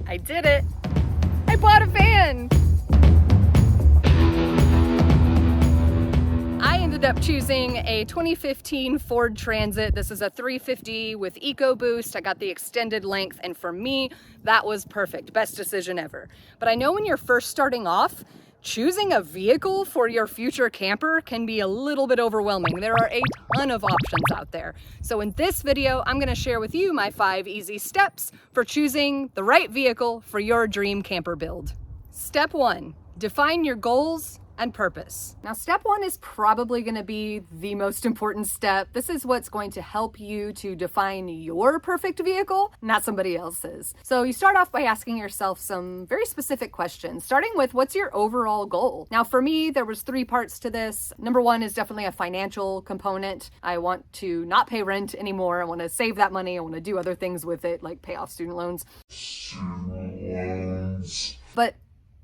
I did it. I bought a van. I ended up choosing a 2015 Ford Transit. This is a 350 with EcoBoost. I got the extended length, and for me, that was perfect. Best decision ever. But I know when you're first starting off, choosing a vehicle for your future camper can be a little bit overwhelming. There are a ton of options out there. So in this video, I'm gonna share with you my 5 easy steps for choosing the right vehicle for your dream camper build. Step 1, define your goals and purpose. Now, step 1 is probably gonna be the most important step. This is what's going to help you to define your perfect vehicle, not somebody else's. So you start off by asking yourself some very specific questions, starting with what's your overall goal? Now, for me, there was 3 parts to this. Number 1 is definitely a financial component. I want to not pay rent anymore. I wanna save that money. I wanna do other things with it, like pay off student loans. But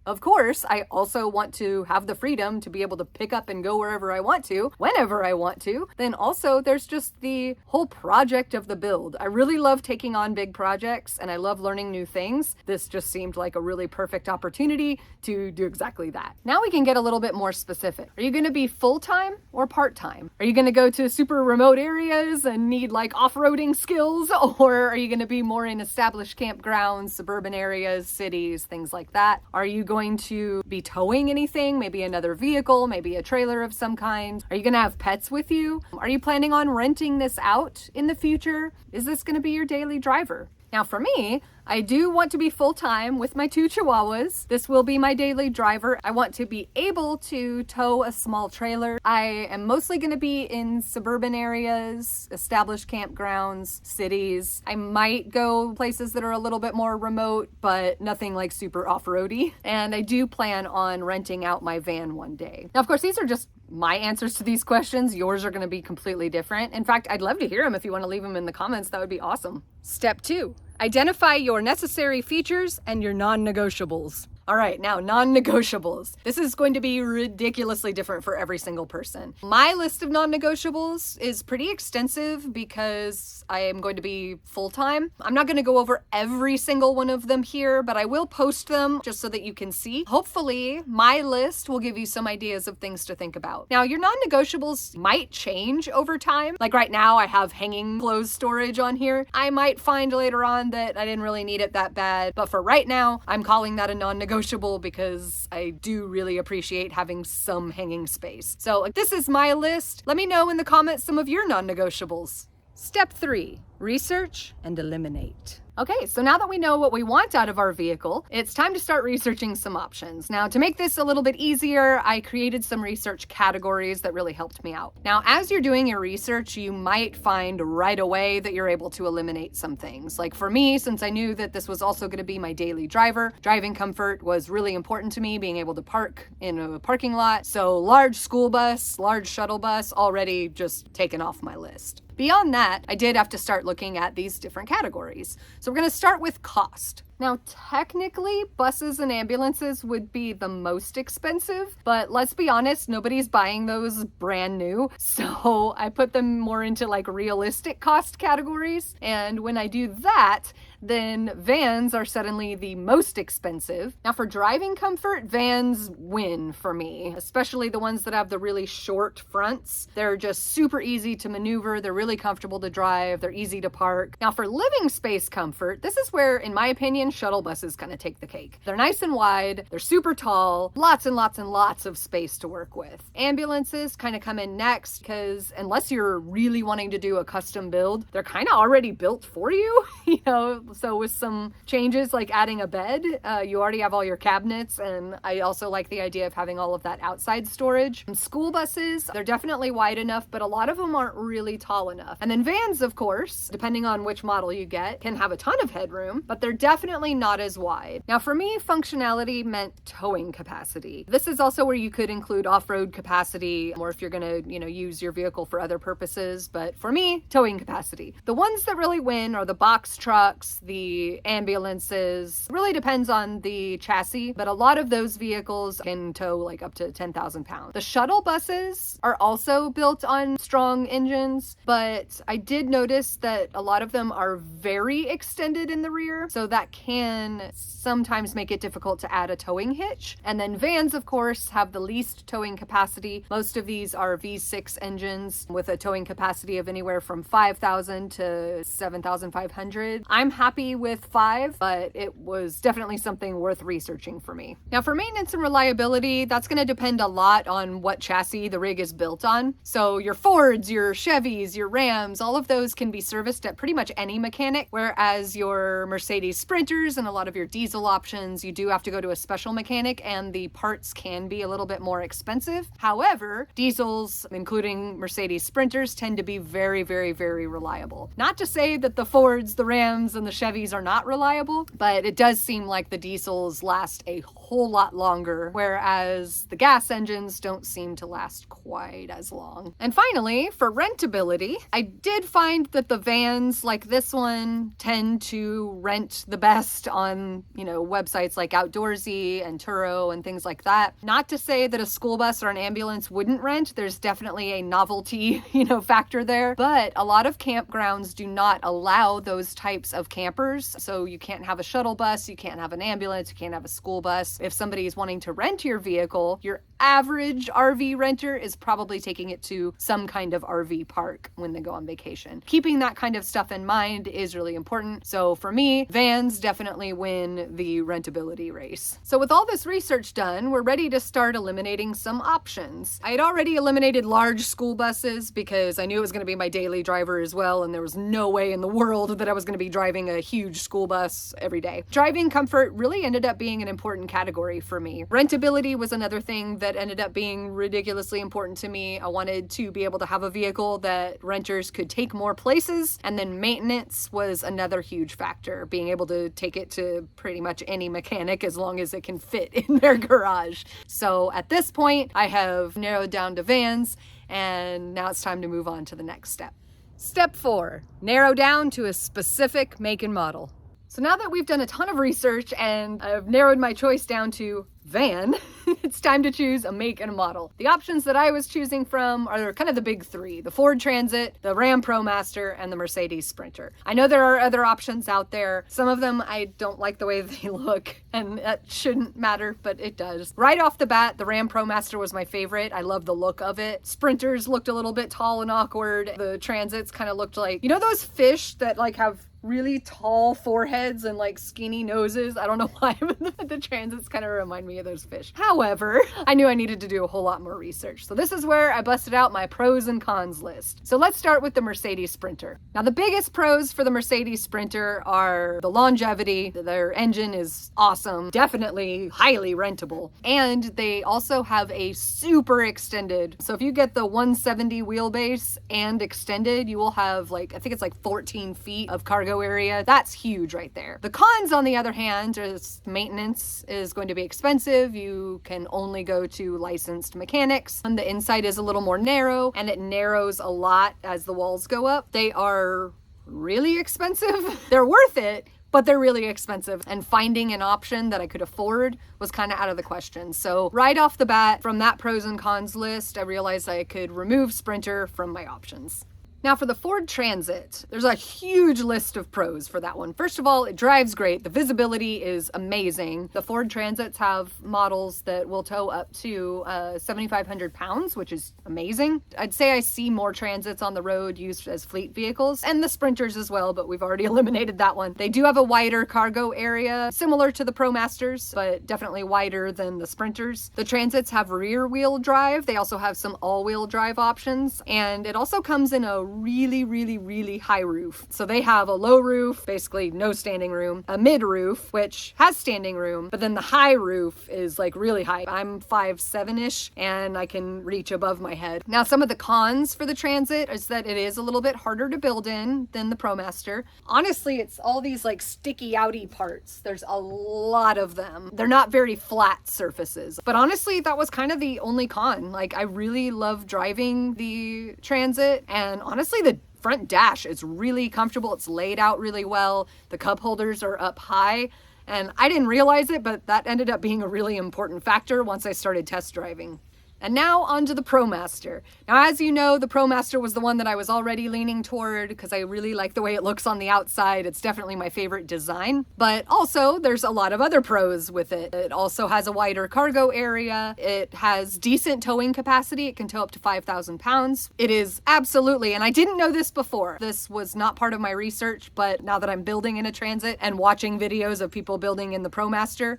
of course, I also want to have the freedom to be able to pick up and go wherever I want to, whenever I want to. Then also there's just the whole project of the build. I really love taking on big projects and I love learning new things. This just seemed like a really perfect opportunity to do exactly that. Now we can get a little bit more specific. Are you gonna be full-time or part-time? Are you gonna go to super remote areas and need like off-roading skills? Or are you gonna be more in established campgrounds, suburban areas, cities, things like that? Are you going to be towing anything, maybe another vehicle, maybe a trailer of some kind? Are you gonna have pets with you? Are you planning on renting this out in the future? Is this gonna be your daily driver? Now for me, I do want to be full-time with my 2 Chihuahuas. This will be my daily driver. I want to be able to tow a small trailer. I am mostly going to be in suburban areas, established campgrounds, cities. I might go places that are a little bit more remote, but nothing like super off-roady. And I do plan on renting out my van one day. Now, of course, these are just my answers to these questions. Yours are going to be completely different. In fact, I'd love to hear them. If you want to leave them in the comments, that would be awesome. Step 2, identify your necessary features and your non-negotiables. All right, now non-negotiables. This is going to be ridiculously different for every single person. My list of non-negotiables is pretty extensive because I am going to be full-time. I'm not going to go over every single one of them here, but I will post them just so that you can see. Hopefully, my list will give you some ideas of things to think about. Now, your non-negotiables might change over time. Like right now, I have hanging clothes storage on here. I might find later on that I didn't really need it that bad, but for right now, I'm calling that a non-negotiable because I do really appreciate having some hanging space. So this is my list. Let me know in the comments some of your non-negotiables. Step 3, research and eliminate. Okay, so now that we know what we want out of our vehicle, it's time to start researching some options. Now, to make this a little bit easier, I created some research categories that really helped me out. Now, as you're doing your research, you might find right away that you're able to eliminate some things. Like for me, since I knew that this was also going to be my daily driver, driving comfort was really important to me, being able to park in a parking lot. So large school bus, large shuttle bus, already just taken off my list. Beyond that, I did have to start looking at these different categories. So we're going to start with cost. Now, technically, buses and ambulances would be the most expensive, but let's be honest, nobody's buying those brand new. So I put them more into like realistic cost categories. And when I do that, then vans are suddenly the most expensive. Now for driving comfort, vans win for me, especially the ones that have the really short fronts. They're just super easy to maneuver. They're really comfortable to drive. They're easy to park. Now for living space comfort, this is where, in my opinion, shuttle buses kind of take the cake. They're nice and wide. They're super tall. Lots and lots and lots of space to work with. Ambulances kind of come in next because unless you're really wanting to do a custom build, they're kind of already built for you, you know. So with some changes like adding a bed, you already have all your cabinets, and I also like the idea of having all of that outside storage. And school buses, they're definitely wide enough, but a lot of them aren't really tall enough. And then vans, of course, depending on which model you get, can have a ton of headroom, but they're definitely not as wide. Now for me, functionality meant towing capacity. This is also where you could include off-road capacity, or if you're gonna, use your vehicle for other purposes, but for me, towing capacity. The ones that really win are the box trucks, the ambulances. It really depends on the chassis, but a lot of those vehicles can tow like up to 10,000 pounds. The shuttle buses are also built on strong engines, but I did notice that a lot of them are very extended in the rear, so that can sometimes make it difficult to add a towing hitch. And then vans, of course, have the least towing capacity. Most of these are V6 engines with a towing capacity of anywhere from 5,000 to 7,500. I'm happy with 5, but it was definitely something worth researching for me. Now for maintenance and reliability, that's going to depend a lot on what chassis the rig is built on. So your Fords, your Chevys, your Rams, all of those can be serviced at pretty much any mechanic, whereas your Mercedes Sprinters and a lot of your diesel options, you do have to go to a special mechanic and the parts can be a little bit more expensive. However, diesels, including Mercedes Sprinters, tend to be very, very, very reliable. Not to say that the Fords, the Rams, and the Chevys are not reliable, but it does seem like the diesels last a whole lot longer, whereas the gas engines don't seem to last quite as long. And finally, for rentability, I did find that the vans like this one tend to rent the best on, websites like Outdoorsy and Turo and things like that. Not to say that a school bus or an ambulance wouldn't rent. There's definitely a novelty, factor there. But a lot of campgrounds do not allow those types of campers. So you can't have a shuttle bus, you can't have an ambulance, you can't have a school bus. If somebody is wanting to rent your vehicle, your average RV renter is probably taking it to some kind of RV park when they go on vacation. Keeping that kind of stuff in mind is really important. So for me, vans definitely win the rentability race. So with all this research done, we're ready to start eliminating some options. I had already eliminated large school buses because I knew it was going to be my daily driver as well, and there was no way in the world that I was going to be driving a huge school bus every day. Driving comfort really ended up being an important category for me. Rentability was another thing that ended up being ridiculously important to me. I wanted to be able to have a vehicle that renters could take more places, and then maintenance was another huge factor, being able to take it to pretty much any mechanic as long as it can fit in their garage. So at this point, I have narrowed down to vans, and now it's time to move on to the next step. Step 4, narrow down to a specific make and model. So now that we've done a ton of research and I've narrowed my choice down to van, it's time to choose a make and a model. The options that I was choosing from are kind of the big 3, the Ford Transit, the Ram ProMaster, and the Mercedes Sprinter. I know there are other options out there. Some of them I don't like the way they look, and that shouldn't matter, but it does. Right off the bat, the Ram ProMaster was my favorite. I love the look of it. Sprinters looked a little bit tall and awkward. The Transits kind of looked like, those fish that have really tall foreheads and skinny noses. I don't know why, but the Transits kind of remind me of those fish. However, I knew I needed to do a whole lot more research. So this is where I busted out my pros and cons list. So let's start with the Mercedes Sprinter. Now the biggest pros for the Mercedes Sprinter are the longevity. Their engine is awesome, definitely highly rentable. And they also have a super extended. So if you get the 170 wheelbase and extended, you will have I think it's 14 feet of cargo area. That's huge right there. The cons, on the other hand, is maintenance is going to be expensive. You can only go to licensed mechanics. And the inside is a little more narrow, and it narrows a lot as the walls go up. They are really expensive. They're worth it, but they're really expensive. And finding an option that I could afford was kind of out of the question. So right off the bat, from that pros and cons list, I realized I could remove Sprinter from my options. Now for the Ford Transit, there's a huge list of pros for that one. First of all, it drives great. The visibility is amazing. The Ford Transits have models that will tow up to 7,500 pounds, which is amazing. I'd say I see more Transits on the road used as fleet vehicles, and the Sprinters as well, but we've already eliminated that one. They do have a wider cargo area, similar to the ProMasters, but definitely wider than the Sprinters. The Transits have rear wheel drive. They also have some all-wheel drive options, and it also comes in a really, really, really high roof. So they have a low roof, basically no standing room, a mid roof, which has standing room, but then the high roof is really high. I'm 5'7"-ish and I can reach above my head. Now, some of the cons for the Transit is that it is a little bit harder to build in than the ProMaster. Honestly, it's all these sticky outy parts. There's a lot of them. They're not very flat surfaces. But honestly, that was kind of the only con. I really love driving the Transit, and honestly, the front dash is really comfortable. It's laid out really well. The cup holders are up high, and I didn't realize it, but that ended up being a really important factor once I started test driving. And now onto the ProMaster. Now, as you know, the ProMaster was the one that I was already leaning toward because I really like the way it looks on the outside. It's definitely my favorite design. But also, there's a lot of other pros with it. It also has a wider cargo area. It has decent towing capacity. It can tow up to 5,000 pounds. It is absolutely, and I didn't know this before. This was not part of my research, but now that I'm building in a Transit and watching videos of people building in the ProMaster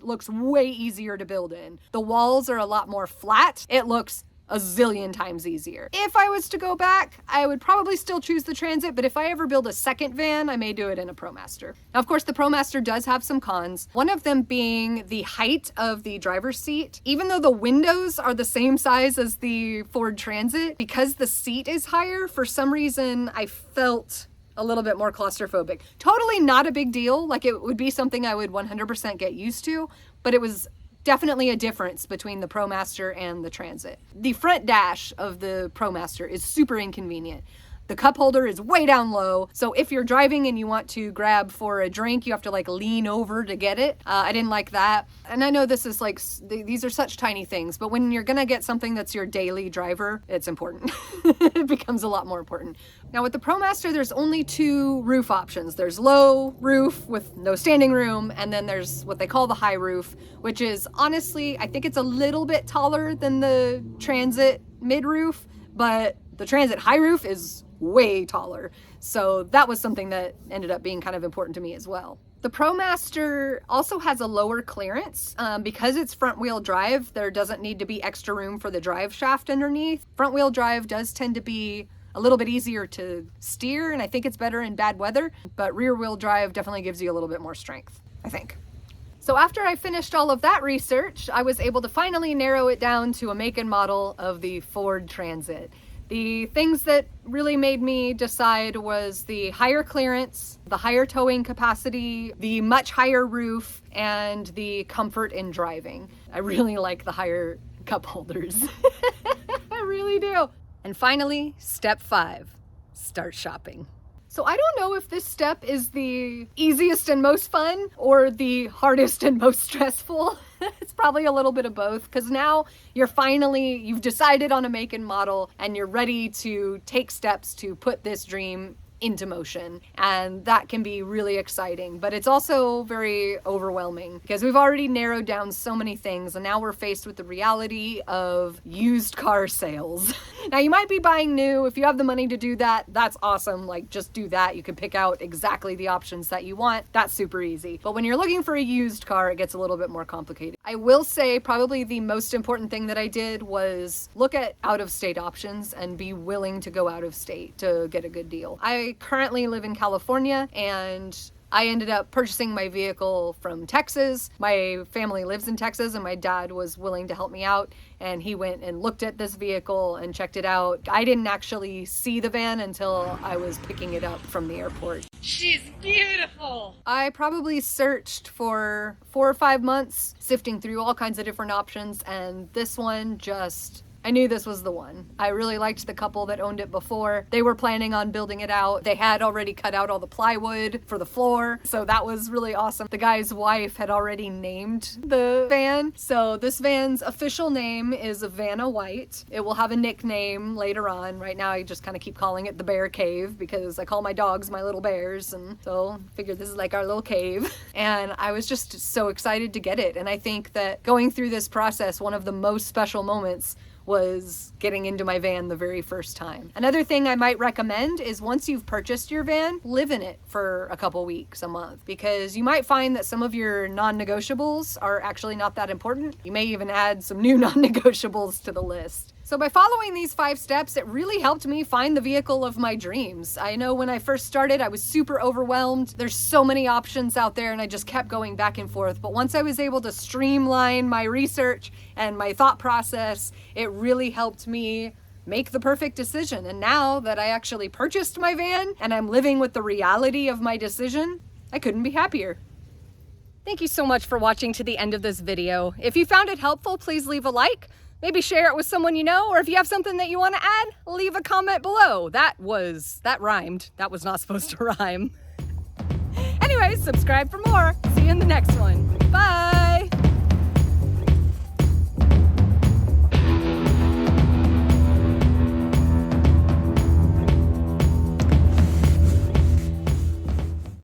looks way easier to build in. The walls are a lot more flat. It looks a zillion times easier. If I was to go back, I would probably still choose the Transit, but if I ever build a second van, I may do it in a ProMaster. Now, of course, the ProMaster does have some cons. One of them being the height of the driver's seat. Even though the windows are the same size as the Ford Transit, because the seat is higher, for some reason, I felt a little bit more claustrophobic. Totally not a big deal. Like, it would be something I would 100% get used to, but it was definitely a difference between the ProMaster and the Transit. The front dash of the ProMaster is super inconvenient. The cup holder is way down low, so if you're driving and you want to grab for a drink, you have to like lean over to get it. I didn't like that. And I know this is like, these are such tiny things, but when you're gonna get something that's your daily driver, it's important. It becomes a lot more important. Now with the ProMaster, there's only two roof options. There's low roof with no standing room, and then there's what they call the high roof, which is honestly, I think it's a little bit taller than the Transit mid roof, but the Transit high roof is way taller. So that was something that ended up being kind of important to me as well. The ProMaster also has a lower clearance. Because it's front wheel drive, there doesn't need to be extra room for the drive shaft underneath. Front wheel drive does tend to be a little bit easier to steer, and I think it's better in bad weather, but rear wheel drive definitely gives you a little bit more strength, I think. So after I finished all of that research, I was able to finally narrow it down to a make and model of the Ford Transit. The things that really made me decide was the higher clearance, the higher towing capacity, the much higher roof, and the comfort in driving. I really like the higher cup holders. I really do. And finally, step 5, start shopping. So I don't know if this step is the easiest and most fun or the hardest and most stressful. It's probably a little bit of both, because now you've decided on a make and model and you're ready to take steps to put this dream into motion, and that can be really exciting, but it's also very overwhelming because we've already narrowed down so many things, and now we're faced with the reality of used car sales. Now, you might be buying new. If you have the money to do that, that's awesome. Like, just do that. You can pick out exactly the options that you want. That's super easy. But when you're looking for a used car, it gets a little bit more complicated. I will say probably the most important thing that I did was look at out-of-state options and be willing to go out of state to get a good deal. I currently live in California, and I ended up purchasing my vehicle from Texas. My family lives in Texas, and my dad was willing to help me out, and he went and looked at this vehicle and checked it out. I didn't actually see the van until I was picking it up from the airport. She's beautiful. I probably searched for 4 or 5 months, sifting through all kinds of different options, and this one I knew this was the one. I really liked the couple that owned it before. They were planning on building it out. They had already cut out all the plywood for the floor, so that was really awesome. The guy's wife had already named the van. So this van's official name is Vanna White. It will have a nickname later on. Right now I just kind of keep calling it the Bear Cave because I call my dogs my little bears, and so I figured this is like our little cave. And I was just so excited to get it. And I think that going through this process, one of the most special moments was getting into my van the very first time. Another thing I might recommend is once you've purchased your van, live in it for a couple weeks, a month, because you might find that some of your non-negotiables are actually not that important. You may even add some new non-negotiables to the list. So by following these 5 steps, it really helped me find the vehicle of my dreams. I know when I first started, I was super overwhelmed. There's so many options out there, and I just kept going back and forth. But once I was able to streamline my research and my thought process, it really helped me make the perfect decision. And now that I actually purchased my van and I'm living with the reality of my decision, I couldn't be happier. Thank you so much for watching to the end of this video. If you found it helpful, please leave a like. Maybe share it with someone you know, or if you have something that you want to add, leave a comment below. That rhymed. That was not supposed to rhyme. Anyways, subscribe for more. See you in the next one. Bye!